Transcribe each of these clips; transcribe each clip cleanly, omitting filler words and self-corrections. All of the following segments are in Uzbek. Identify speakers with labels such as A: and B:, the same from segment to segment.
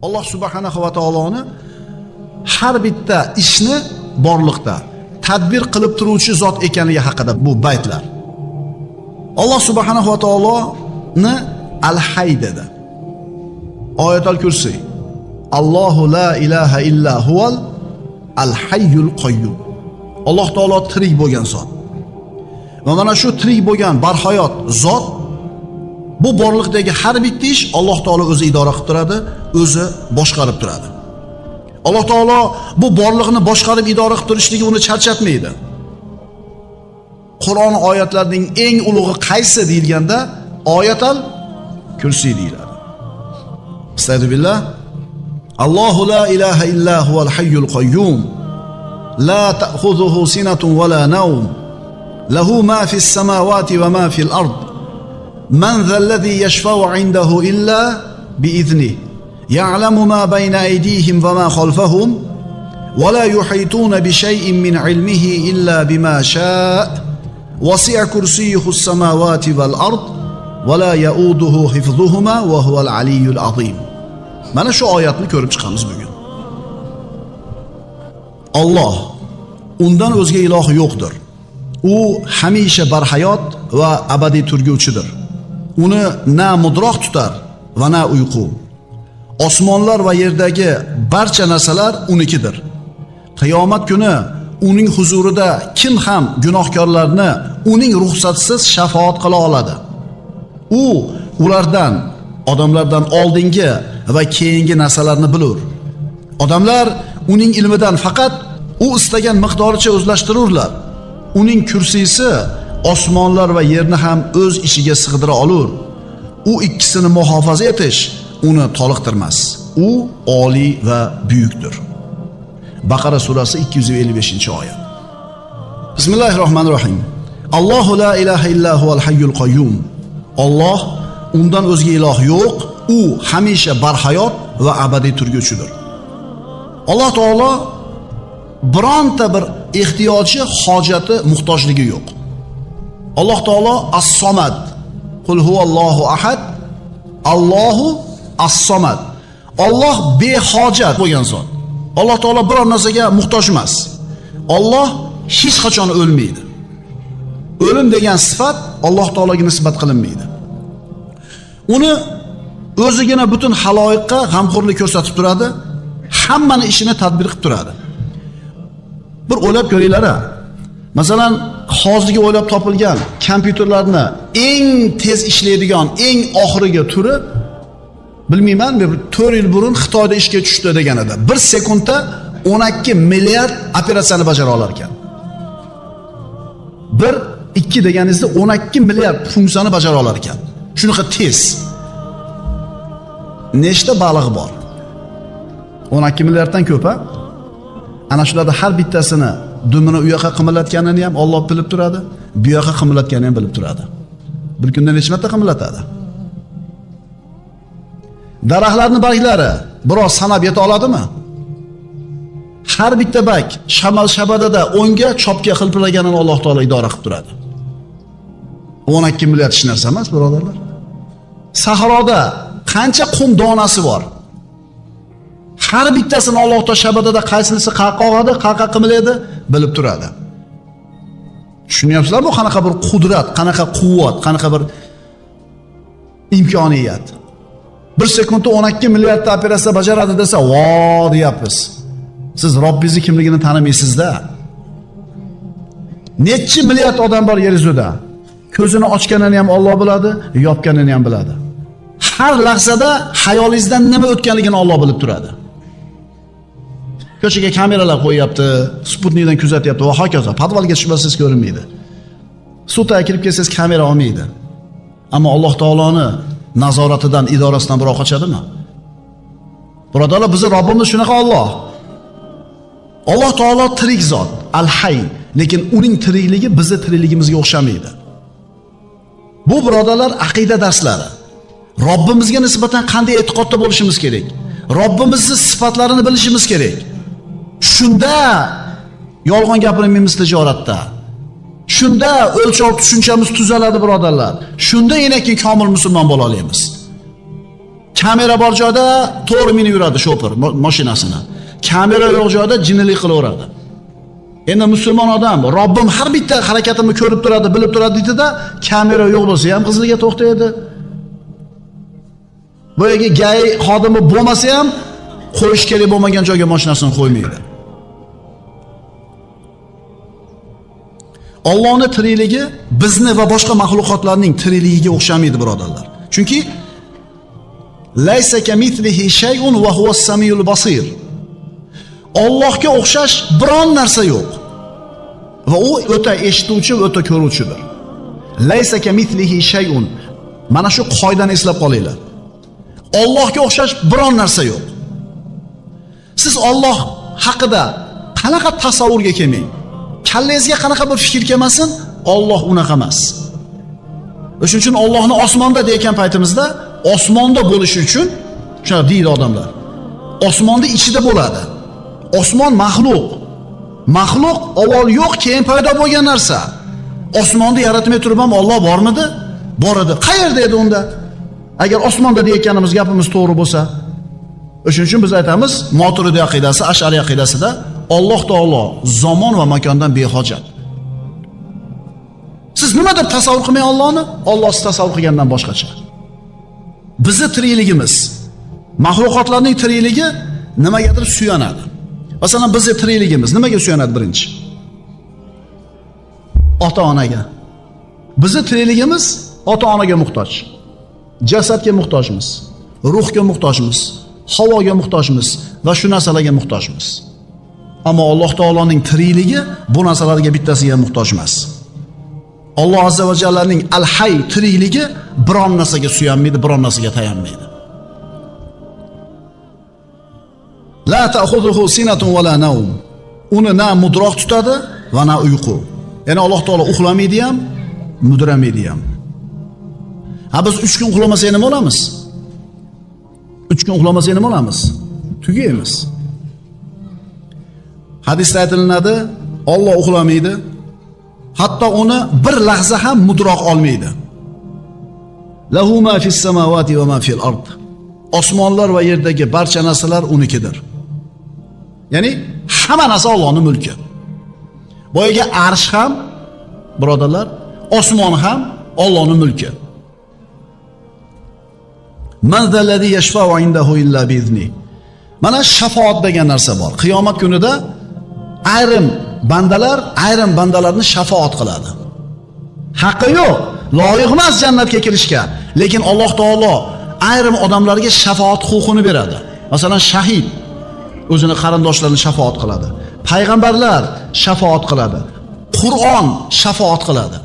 A: Alloh subhanahu va taoloni har bitta ishni borliqda tadbir qilib turuvchi zot ekanligi haqida bu baytlar. Alloh subhanahu va taoloni al-Hayy dedi. Oyatul Kursi. Allohu la ilaha illa huval al-Hayyul Qayyum. Alloh taolo tirik bo'lgan zot. Va mana shu tirik bo'lgan barhayot zot bu borliqdagi har bitta ish Alloh taolo o'zi idora qilib turadi, o'zi boshqarib turadi. Alloh taolo bu borliqni boshqarib idora qilib turishligi uni charchatmaydi. Qur'on oyatlarining eng ulug'i qaysi deyilganda Oyatul Kursi deyiladi. Astagfirullah. Allohu la ilaha illa huval hayyul qayyum. La ta'khudhuhu sinatun wa la nawm. Lahu ma fis samawati wa ma fil ard. Man dhal ladhi yashfa'u 'indahu illa bi idhnihi. Ya'lamu ma bayna aydihim wa ma khalfahum wa la yuhituna bi shay'in min 'ilmihi illa bima sha'a. Wasi'a kursiyyuhu as-samawati wal ard wa la ya'uduhu hifdhuhuma wa huwa al-'aliyyul 'azim. Mana shu oyatni ko'rib chiqamiz bugun. Alloh undan o'zga iloh yo'qdir. U hamisha barhayot va abadiy turguvchidir. Uni na mudroq tutar va na uyqu. Osmonlar va yerdagi barcha narsalar unikidir. Qiyomat kuni uning huzurida kim ham gunohkorlarni uning ruxsatsiz shafaat qila oladi? U ulardan, odamlardan oldingi va keyingi narsalarni bilur. Odamlar uning ilmidan faqat u istagan miqdoricha o'zlashtirurlar. Uning kursisi osmonlar va yerni ham o'z ishiga sig'dira olur. U ikkisini muhofaza etish uni toliqtirmas. U oliy va buyukdir. Baqara surasi 255-oyat. Bismillahirrohmanirrohim. Allohu la ilaha illa huval hayyul qayyum. Alloh undan o'zga iloh yo'q, u hamisha barhayot va abadiy turguvchidir. Alloh taolo bironta bir ehtiyoji, hojati, muhtojligi yo'q. Alloh taolo as-Somad. Qul huvallohu ahad. Allohu as-Somad. Alloh behojat bo'lgan zot. Alloh taolo biror narsaga muhtoj emas. Alloh hech qachon o'lmaydi. O'lim degan sifat Alloh taologa nisbat qilinmaydi. Uni o'zigina butun haloyiqqa g'amxo'rlik ko'rsatib turadi, hammani ishini tadbir qilib turadi. Bir o'ylab ko'ringlar. Masalan, hozirgi o'ylab topilgan kompyuterlarni eng tez ishlaydigan, eng oxirgi turi bilmayman, 4 yil burun Xitoyda ishga tushdi deganida 1 sekundda 12 milliard operatsiyani bajara olar ekan. 1-2 deganingizda 12 milliard funksiyani bajara olar ekan. Shunaqa tez. Nechta balig' bor? 12 milliarddan ko'p-a? Ana shularda har bittasini dumini u yoqqa qimillatganini ham Alloh bilib turadi, bu yoqqa qimillatganini ham bilib turadi. Bir kunda necha marta qimillatadi? Daraxtlarning barglari biroz sanab yeta oladimi? Har bitta barg shamal shabadada o'ngga, chopga xilpiraganini Alloh taolo idora qilib turadi. 12 milliard hech narsa emas, birodarlar. Sahroda qancha qum donasi bor? Har bittasini Alloh taolo shabadada qaysinisi qaqog'adi, qaqa qimilaydi, bilib turadi. Tushunyapsizlarmi? Bu qanaqa bir qudrat, qanaqa quvvat, qanaqa bir imkoniyat. 1 sekundda 12 milliardta operatsiya bajaradi desa, "Vo" deyapmiz. Siz Robbingizni kimligini tanimaysizda. Necha milliard odam bor yer yuzida. Ko'zini ochganini ham Alloh biladi, yopganini ham biladi. Har lahzada hayolingizdan nima o'tganligini Alloh bilib turadi. Ko'chaga kameralar qo'yapti, Sputnikdan kuzatyapti va hokazo. Podvalga tushmasangiz ko'rinmaydi. Suvga kirib kelsangiz kamera olmaydi. Ammo Alloh taoloni nazoratidan, idorasidan birov qochadimi? Birodarlar, bizning Robbimiz shunaqa Alloh. Alloh taolo tirik zot, al-Hayy, lekin uning tirikligi bizning tirikligimizga o'xshamaydi. Bu birodarlar aqida darslari. Robbimizga nisbatan qanday e'tiqodda bo'lishimiz kerak? Robbimizning sifatlarini bilishimiz kerak. Shunda yolg'on gapirmaymiz tijoratda. Shunda o'lchov tushunchamiz tuzaladi, birodarlar. Shunda keyin komil musulmon bo'la olamiz. Kamera bor joyda to'g'ri minib yuradi shofer mashinasini. Kamera yo'q joyda jinnilik qilaveradi. Endi musulmon odam Robbim har bitta harakatimni ko'rib turadi, bilib turadi deydi-da, kamera yo'q bo'lsa ham qizilga to'xtaydi. Bu yerga gay xodimi bo'lmasa ham qo'yish kerak bo'lmagan joyga mashinasini qo'ymaydi. Allohning tirikligi bizni va boshqa mahluqotlarning tirikligiga o'xshamaydi, birodarlar. Chunki laysa kamithlihi shay'un va huwa as-samiul basir. Allohga o'xshash biron narsa yo'q. Va u o'ta eshituvchi, o'ta ko'ruvchidir. Laysa kamithlihi shay'un. Mana shu qoidani eslab qolinglar. Allohga o'xshash biron narsa yo'q. Siz Alloh haqida qanaqa tasavvurga kelmang. Kallangizga qanaqa bir fikr kelmasin, Alloh unaqa emas. O'shuning uchun Allohni osmonda deyotgan paytimizda, osmonda bo'lishi uchun shuna deydi odamlar. Osmonda ichida bo'ladi. Osmon maxluq. Maxluq avval yo'q, keyin paydo bo'lgan narsa. Osmonni yaratmay turib ham Alloh bormidi? Bor edi. Qayerda edi unda? Agar osmonda deyotganimiz gapimiz to'g'ri bo'lsa, o'shuning uchun biz aytamiz, Moturidi aqidasi, Ash'ari aqidasida Alloh taolo zamon va makondan behojat. Siz nima deb tasavvur qilmang Allohni? Alloh siz tasavvur qilgandan boshqacha. Bizi tirikligimiz, mahluqotlarning tirikligi nimagadir suyanadi. Masalan, bizning tirikligimiz nimaga suyanadi birinchi? Ota-onaga. Bizning tirikligimiz ota-onaga muhtoj. Jasadga muhtojmiz, ruhga muhtojmiz, havoga muhtojmiz va shu narsalarga muhtojmiz. Ammo Alloh taoloning tirikligi bu narsalarga bittasiga muhtoj emas. Alloh azza va jallaning al-Hayy tirikligi biron narsaga suyanmaydi, biron narsaga tayanmaydi. La ta'khudhuhu sinatun va la nawm. Uni na mudroq tutadi va na uyqu. Ya'ni Alloh taolo uxlamaydi ham, mudramaydi ham. Ha biz 3 kun uxlamasak nima bo'lamiz? 3 kun uxlamasak nima bo'lamiz? Tugaymiz. Hadisda aytilinadi, Alloh uxlamaydi, hatto uni bir lahza ham mudroq olmaydi. Lahu ma fis samawati va ma fil ard. Osmonlar va yerdagi barcha narsalar unikidir. Ya'ni hamma narsa Allohning mulki. Boyaga arsh ham, birodarlar, osmon ham Allohning mulki. Man zallazi yashfa'u indahu illa bi'izni. Mana shafoat degan narsa bor. Qiyomat kunida ayrim bandalarni shafoat qiladi. Haqqi yo'q, loyiq emas jannatga kirishga, lekin Alloh taolo ayrim odamlarga shafoat huquqini beradi. Masalan, shahid o'zini qarindoshlarini shafoat qiladi. Payg'ambarlar shafoat qiladi. Qur'on shafoat qiladi.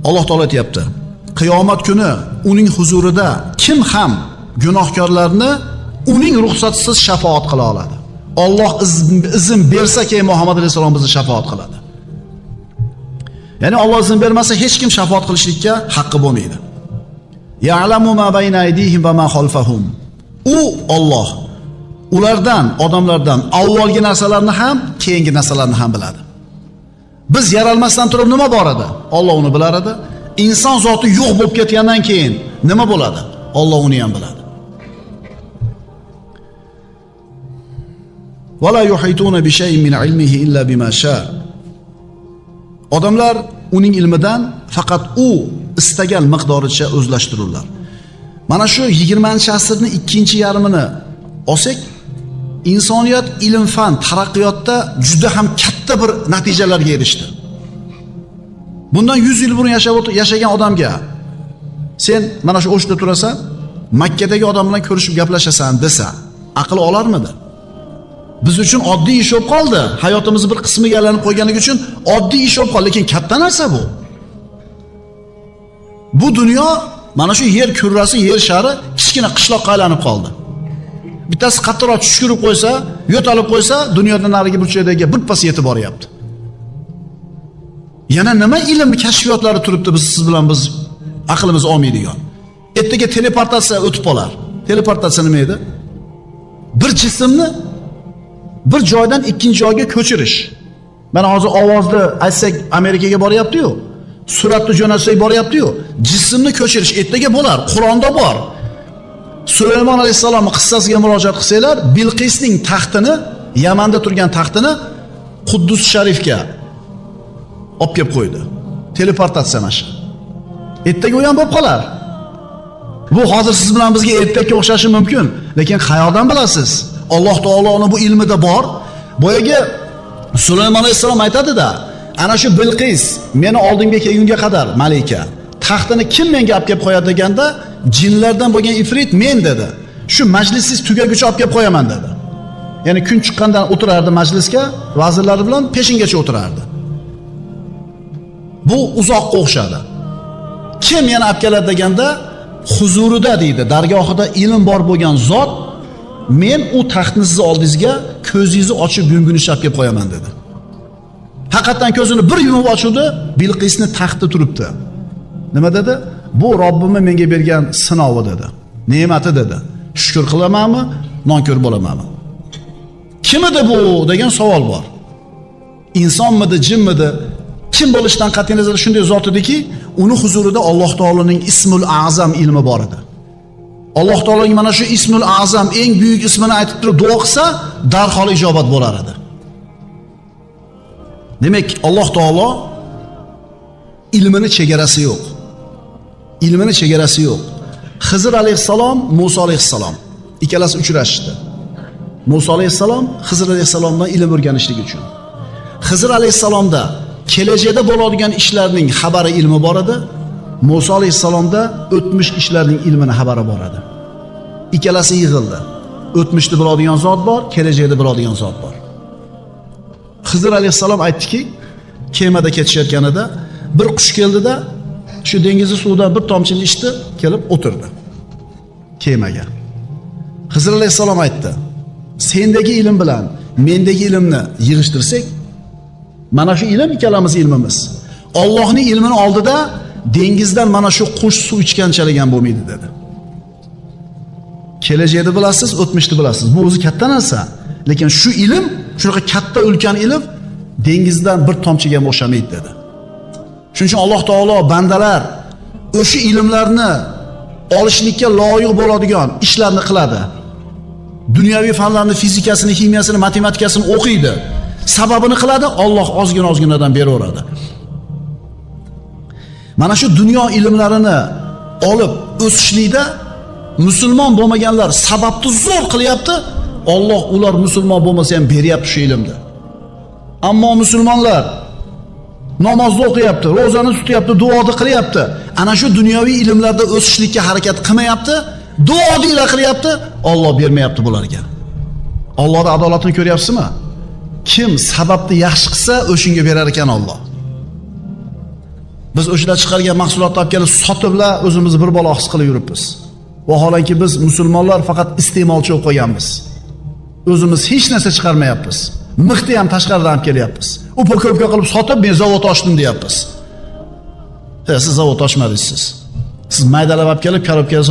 A: Alloh taolo aytayapti, qiyomat kuni uning huzurida kim ham gunohkorlarni uning ruxsatisiz shafoat qila oladi. Alloh izn bersa keyin Muhammad alayhisalom bizni shafoat qiladi. Ya'ni Alloh izn bermasa hech kim shafoat qilishlikka haqqi bo'lmaydi. Ya'lamu ma bayna aydihim va ma xalfahum. U Alloh ulardan, odamlardan avvalgi narsalarni ham, keyingi narsalarni ham biladi. Biz yaralmasdan turib nima bor edi? Alloh uni bilar edi. İnson zoti yo'q bo'lib ketgandan keyin nima bo'ladi? Alloh uni ham biladi. Wala yuhituna bi shay'in min ilmihi illa bima sha. Odamlar uning ilmidan faqat u istagan miqdoricha o'zlashtirurlar. Mana shu 20-asrning ikkinchi yarmini olsak, insoniyat ilm-fan taraqqiyotda juda ham katta bir natijalarga erishdi. Bundan 100 yil burun yashagan odamga sen mana shu o'shda turasan, Makkadagi odam bilan ko'rishib gaplashasan desa, aql olarmidi? Biz uchun oddiy ish bo'lib qoldi. Hayotimiz bir qismiga aylanib qo'yganligi uchun oddiy ish bo'lib qoldi, lekin katta narsa bu. Bu dunyo mana shu yer kurrasi, yer shari kichkina qishloqqa aylanib qoldi. Bittasi qattiqroq tushirib qo'ysa, yo'talib qo'ysa, dunyodan narigi burchakdagi birpas yetib boryapti. Yana nima ilm kashfiyotlari turibdi siz bilan biz aqlimiz olmaydigan. Ertaga teleportatsiya o'tib qolar. Teleportatsiya nima edi? Bir jismni bir joydan ikkinchi joyga ko'chirish. Mana hozir ovozni aytsak Amerikaga boryapti-yu, suratni jo'natsak boryapti-yu, jismni ko'chirish ertaga bo'lar. Qur'onda bor. Sulaymon alayhissalomning qissasiga murojaat qilsanglar, Bilqisning taxtini, Yamanda turgan taxtini Quddus Sharifga olib kelib qo'ydi. Teleportatsiya mana shu. Ertaga u ham bo'lib qolar. Bu hozir siz bilan bizga ertakka o'xshashi mumkin, lekin qayoqdan bilasiz? Alloh taoloning bu ilmida bor. Boyaga Sulaymon alayhissalom aytadi-da, ana shu Bilqis meni oldimga kelgunga qadar malika taxtini kim menga olib kelib qo'yadi deganda, jinlardan bo'lgan ifrit men dedi. Shu majlisingiz tugaguncha olib kelib qo'yaman dedi. Ya'ni kun chiqqandan o'tirardi majlisga, vazirlari bilan peshingacha o'tirardi. Bu uzoqqa o'xshadi. Kim yana olib keladi deganda, huzurida deydi, dargohida ilm bor bo'lgan zot, men u taxtni siz oldingizga ko'zingizni ochib yumgunicha olib kelib qo'yaman dedi. Haqiqatan ko'zini bir yumib ochdi, Bilqisni taxti turibdi. Nima dedi? Bu Robbimni menga bergan sinovi dedi. Ne'mati dedi. Shukr qilamanmi, nonko'r bo'lamanmi? Kim edi bu degan savol bor. İnsonmidi, jinmidi? Kim bo'lishidan qat'iy nazar shunday zot ediki, uni huzurida Alloh taoloning Ismul Azam ilmi bor edi. Alloh taoloning mana shu Ismul Azam eng buyuk ismini aytib turib duo qilsa, darhol ijobat bo'lar edi. Demak, Alloh taolo ilmini chegarasi yo'q. Ilmini chegarasi yo'q. Xizr alayhissalom, Musa alayhissalom ikkalasi uchrashdi. Musa alayhissalom Xizr alayhissalomdan ilm o'rganishlik uchun. Xizr alayhissalomda kelajakda bo'ladigan ishlarning xabari ilmi bor edi. Musa alayhissalomda o'tmish ishlarning ilmini xabari bor edi. Ikkalasi yig'ildi. O'tmishda bo'ladigan zot bor, kelajakda bo'ladigan zot bor. Xizr alayhissalom aytdiki, kemada ketishayotganida bir qush keldida, shu dengizning suvidan bir tomchini ichdi, kelib o'tirdi kemaga. Xizr alayhissalom aytdi: "Sendagi ilm bilan mendagi ilmni yig'ishtirsak, mana shu ilm ikkalamiz ilmimiz. Allohning ilmini oldida dengizdan mana shu qush suv ichganchalik ham bo'lmaydi" dedi. Kelajakni bilasiz, o'tmishni bilasiz. Bu o'zi katta narsa. Lekin shu ilm, shunaqa katta ulkan ilm dengizdan bir tomchiga ham o'xshamaydi dedi. Shuning uchun Alloh taolo bandalar o'sha ilmlarni olishlikka loyiq bo'ladigan ishlarni qiladi. Dunyoviy fanlarni, fizikasini, kimyasini, matematikasini o'qiydi. Sababini qiladi, Alloh ozgina-ozginadan beraveradi. Mana shu dunyo ilmlarini olib o'sishlikda musulmon bo'lmaganlar sababni zo'r qilyapti. Alloh ular musulmon bo'lmasa ham beryapti shu ilmni. Ammo musulmonlar namozni o'qiyapti, ro'zani tutyapti, duoni qilyapti. Ana shu dunyoviy ilmlarda o'sishlikka harakat qilmayapti, duolar qilyapti, Alloh bermayapti bularga. Allohning adolatini ko'ryapsizmi? Kim sababni yaxshi qilsa, o'shunga berar ekan Alloh. Biz o'shlar chiqargan mahsulotni olib kelib sotiblar, o'zimizni bir balo his qilib yuribmiz. Vaholanki biz musulmonlar faqat iste'molchi bo'lib qolganmiz. O'zimiz hech narsa chiqarmayapmiz. Mixni ham tashqaridan olib kelyapmiz. Upa-ko'pga qilib sotib, men zavod ochdim deyapmiz. Siz zavod ochmadingiz siz. Siz maydalab olib kelib, korobkaga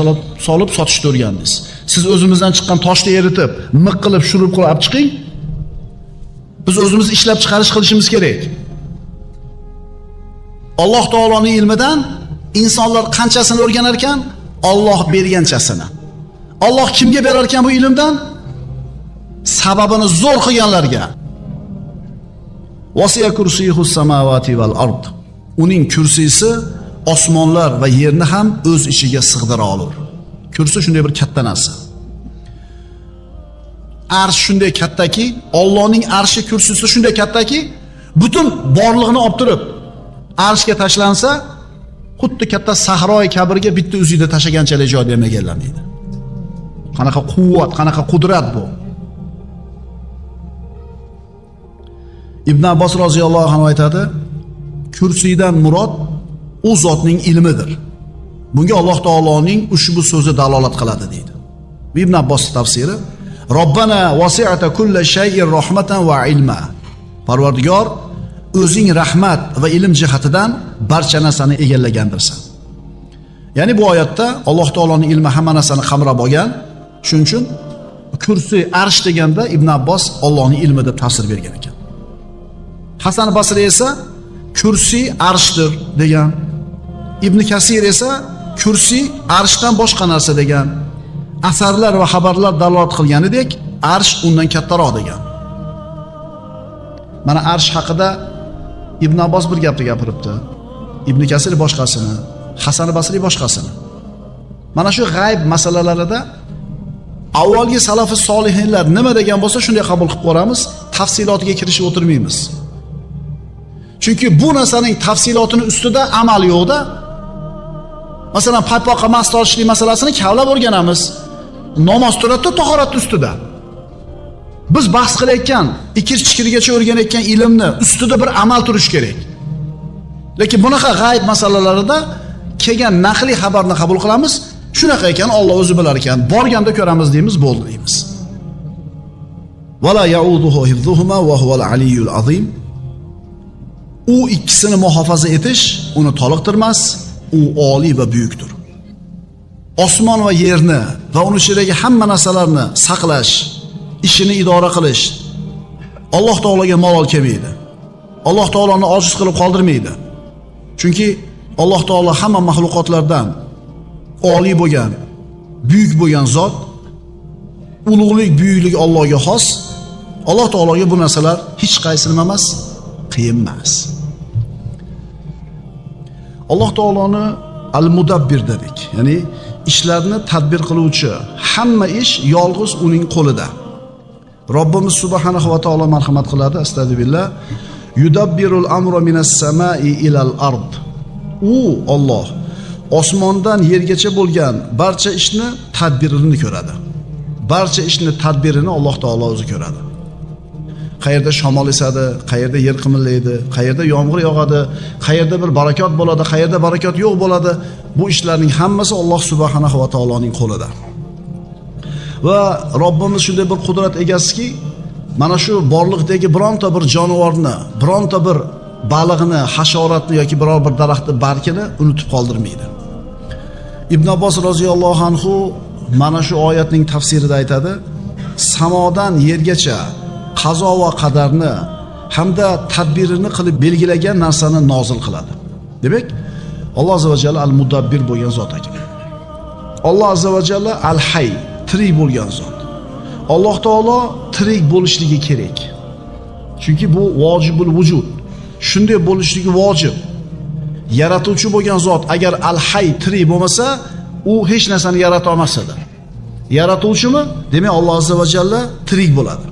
A: solib sotishni o'rgandingiz. Siz o'zimizdan chiqqan toshni eritib, miq qilib, shurub qilib olib chiqing. Biz o'zimiz ishlab chiqarish qilishimiz kerak. Alloh taoloning ilmidan insonlar qanchasini o'rganar ekan? Alloh berganchasini. Alloh kimga berar ekan bu ilmdan? Sababini zo'r qilganlarga. Wasiya kursiyuhus samawati val ard. Uning kursisi osmonlar va yerni ham o'z ichiga sig'dira olur. Kursi shunday bir katta narsa. Arsh shunday kattaki, Allohning arshi kursisi shunday kattaki, butun borliqni olib turib arshga tashlansa, xuddi katta sahroi kabrga bitta o'zida tashaganchalik joy ham egallamaydi. Qanaqa quvvat, qanaqa qudrat bu. Ibn Abbos roziyallohu anhu aytadi, kursiydan murod u zotning ilmidir. Bunga Alloh taoloning ushbu so'zi dalolat qiladi deydi. Ibn Abbos tafsiri: Robbana wasi'ata kulli shay'in rahmatan va ilma. Parvardigor, o'zing rahmat va ilm jihatidan barcha narsani egallagandirsan. Ya'ni bu oyatda Alloh taoloning ilmi hamma narsani qamrab olgan. Shuning uchun kursi arsh deganda Ibn Abbos Allohning ilmi deb ta'sir bergan ekan. Hasan Basri esa kursi arshdir degan. Ibn Kasir esa kursi arshdan boshqa narsa degan. asarlar va xabarlar dalolat qilganidek, arsh undan kattaroq degan. Mana arsh haqida Ibn Abbos bir gapni gapiribdi. Ibn Kasir boshqasini, Hasan Basriy boshqasini. Mana shu g'ayb masalalarida avvalgi salafi solihinlar nima degan bo'lsa shunday qabul qilib ko'ramiz, tafsilotiga kirishib o'tirmaymiz. Chunki bu narsaning tafsilotini ustida amal yo'qda. Masalan, paypoqqa mast tortishlik masalasini kavlab o'rganamiz. Namoz turadi tahorat ustida. Biz bahs qilayotgan, ikir-chikirigacha o'rganayotgan ilmni ustida bir amal turish kerak. Lekin bunaqa g'ayb masalalarida kelgan naqli xabarni qabul qilamiz. Shunaqa ekan, Alloh o'zi bilar ekan, borganda ko'ramiz deymiz, bo'ldi deymiz. Wala ya'uduhu hifzuhuma va huval aliyyul azim. U ikkisini muhofaza etish uni toliqtirmas, u oliy va buyukdir. Osmon va yerni va uni ichidagi hamma narsalarni saqlash, ishini idora qilish Alloh taologa malol kelmaydi. Alloh taoloni ojiz qilib qoldirmaydi. Chunki Alloh taolo hamma mahluqotlardan oliy bo'lgan, buyuk bo'lgan zot, ulug'lik, buyuklik Allohga xos. Alloh taologa bu narsalar hech qaysini emas, qiyin emas. Alloh taoloni al-mudabbir dedik. Ya'ni ishlarni tadbir qiluvchi, hamma ish yolg'iz uning qo'lida. Robbimiz subhanahu va taolo marhamat qiladi, astagfirullah. Yudabbirul amra minas samai ilal ard. U Alloh osmondan yergacha bo'lgan barcha ishni tadbirini ko'radi. Barcha ishni tadbirini Alloh taolo o'zi ko'radi. Qayerda shamol esadi, qayerda yer qimirlaydi, qayerda yomg'ir yog'adi, qayerda bir barakot bo'ladi, qayerda barakot yo'q bo'ladi. Bu ishlarning hammasi Alloh subhanahu va taoloning qo'lida. Va Robbimiz shunday bir qudrat egasiki, mana shu borliqdagi bironta bir jonivorni, bironta bir baliqni, hasharotni yoki biror bir daraxtni bargini unutib qoldirmaydi. Ibn Abbos roziyallohu anhu mana shu oyatning tafsirida aytadi: samodan yergacha qazo va qadarni hamda tadbirini qilib belgilagan narsani nozil qiladi. Demak, Alloh azza va jalla al-mudabbir bo'lgan zot ekan. Alloh azza va jalla al-hayy, tirik bo'lgan zot. Alloh taolo tirik bo'lishligi kerak. Chunki bu vojibul vujud. Shunday bo'lishligi vojib. Yaratuvchi bo'lgan zot agar al-hayy tirik bo'lmasa, u hech narsani yarata olmas edi. Yaratuvchimi? Demak, Alloh azza va jalla tirik bo'ladi.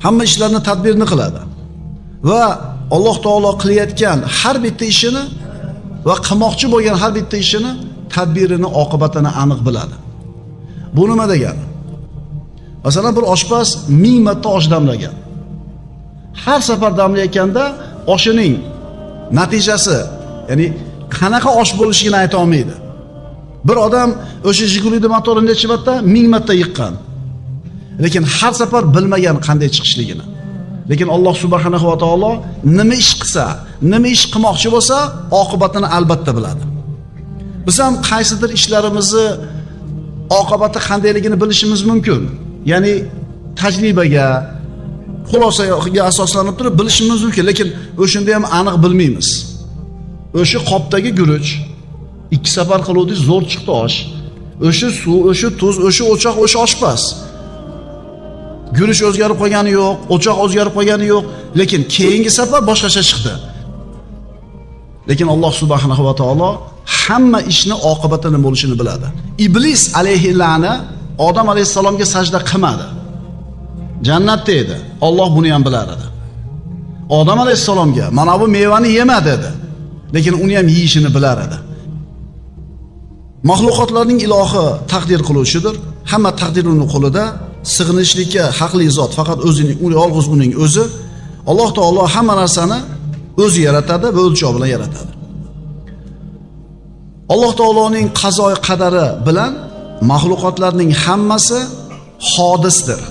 A: Hamma ishlarni tadbirini qiladi. Va Alloh taolo qilayotgan har bitta ishini va qilmoqchi bo'lgan har bitta ishini tadbirini, oqibatini aniq biladi. Bu nima degani? Masalan, bir oshpaz 1000 marta osh damlagan. Har safar damlayotganda oshining natijasi, ya'ni qanaqa osh bo'lishini ayta olmaydi. Bir odam o'sha Jigulida motorini necha marta? 1000 marta yiqqan. Lekin har safar bilmagan qanday chiqishligini. Lekin Alloh subhanahu va taolo nima ish qilsa, nima ish qilmoqchi bo'lsa, oqibatini albatta biladi. Biz ham qaysidir ishlarimizni oqibati qandayligini bilishimiz mumkin. Ya'ni tajribaga, xulosaga asoslanib turib bilishimiz mumkin, lekin o'shunda ham aniq bilmaymiz. O'sha qopdagi guruch 2 safar qiluvdik, zo'r chiqdi osh. O'sha suv, o'sha tuz, o'sha o'choq, o'sha oshpaz. Guruch o'zgarib qolgani yo'q, o'choq o'zgarib qolgani yo'q, lekin keyingi safar boshqacha chiqdi. Lekin Alloh subhanahu va taolo hamma ishni oqibatini bo'lishini biladi. Iblis alayhi la'na Odam alayhisalomga sajda qilmadi. Jannatda edi. Alloh buni ham bilar edi. Odam alayhisalomga mana bu mevani yema dedi. Lekin uni ham yeyishini bilar edi. Mahluqotlarning ilohi taqdir qiluvchidir. Hamma taqdir uning qo'lida. Sig'inishlikka haqli zot faqat o'zining, yolg'iz uning o'zi. Alloh taolo hamma narsani o'zi yaratadi va o'lchov bilan yaratadi. Alloh taoloning qazo qadari bilan mahluqotlarning hammasi hodisdir.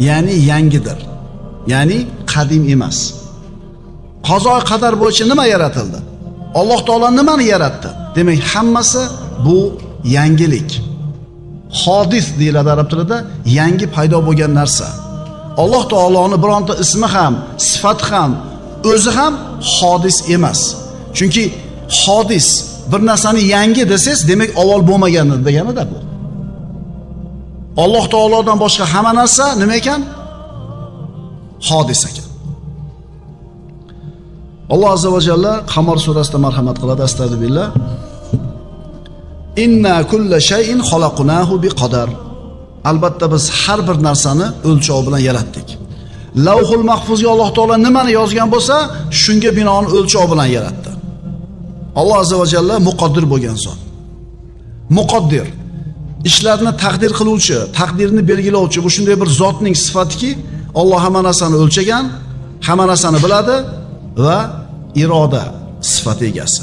A: Ya'ni yangidir. Ya'ni qadim emas. Qazo qadar bo'yicha nima yaratildi? Alloh taolo nimani yaratdi? Demak, hammasi bu yangilik. Hodis deyiladi arab tilida, yangi paydo bo'lgan narsa. Alloh taoloning bironta ismi ham, sifati ham, o'zi ham hodis emas. Chunki hodis bir narsani yangi desangiz, demak avval bo'lmagan deganida bu. Alloh taolodan boshqa hamma narsa nima ekan? Hodis ekan. Alloh azza va jalla Qamar surasida marhamat qiladi, astagfirullah. Inna kulla shay'in xalaqnahu biqadar. Albatta biz har bir narsani o'lchov bilan yaratdik. Lavhul mahfuzga Alloh taolo nimani yozgan bo'lsa, shunga binoan o'lchov bilan yaratdi. Alloh azza va jalla muqaddir bo'lgan zot. Muqaddir, ishlarni taqdir qiluvchi, taqdirni belgilovchi, bu shunday bir zotning sifatiki, Alloh hamma narsani o'lchagan, hamma narsani biladi va iroda sifati egasi.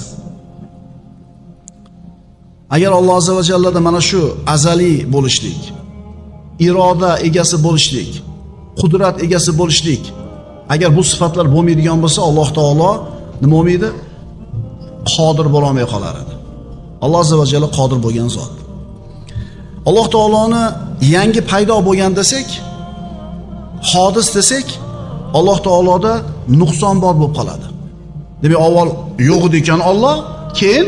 A: Agar Alloh azza va jallada mana shu azaliy bo'lishlik, iroda egasi bo'lishlik, qudrat egasi bo'lishlik, agar bu sifatlar bo'lmaydigan bo'lsa, Alloh taolo nima bo'lmaydi? Qodir bo'la olmay qolar edi. Alloh azza va jalla qodir bo'lgan zot. Alloh taoloni yangi paydo bo'lgan desak, hodis desak, Alloh taoloda nuqson bor bo'lib qoladi. Demak, avval yo'q edi ekan Alloh, keyin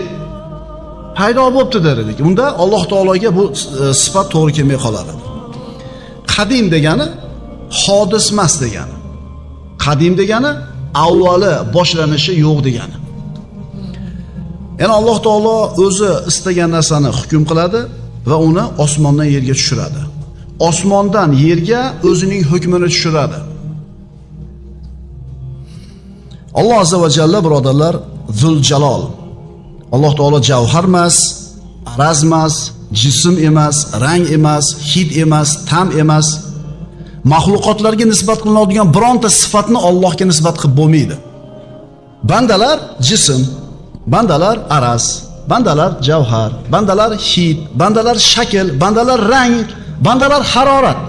A: paydo bo'libdi der edik. Unda Alloh taologa bu sifat to'g'ri kelmay qolar edi. Qadim degani hodis emas degani. Qadim degani avvali boshlanishi yo'q degani. Ya'ni Alloh taolo o'zi istagan narsani hukm qiladi va uni osmondan yerga tushiradi. Osmondan yerga o'zining hukmini tushiradi. Alloh azza va jalla birodarlar Zul Jalol. Alloh taolo javhar emas, araz emas, jism emas, rang emas, hid emas, ta'm emas. Mahluqotlarga nisbat qilinadigan bironta sifatni Allohga nisbat qilib bo'lmaydi. Bandalar jism, bandalar araz, bandalar javhar, bandalar hid, bandalar shakl, bandalar rang, bandalar harorat.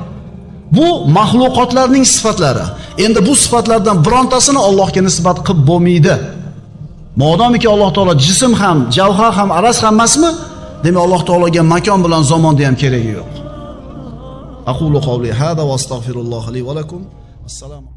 A: Bu mahluqotlarning sifatlari. Endi bu sifatlardan birontasini Allohga nisbat qilib bo'lmaydi. Modomiki Alloh taolo jism ham, javhar ham, araz ham emasmi? Demak, Alloh taologa makon bilan zamonda ham keragi yo'q. Aqulu qawli hada va astagfirulloh li va lakum. Assalomu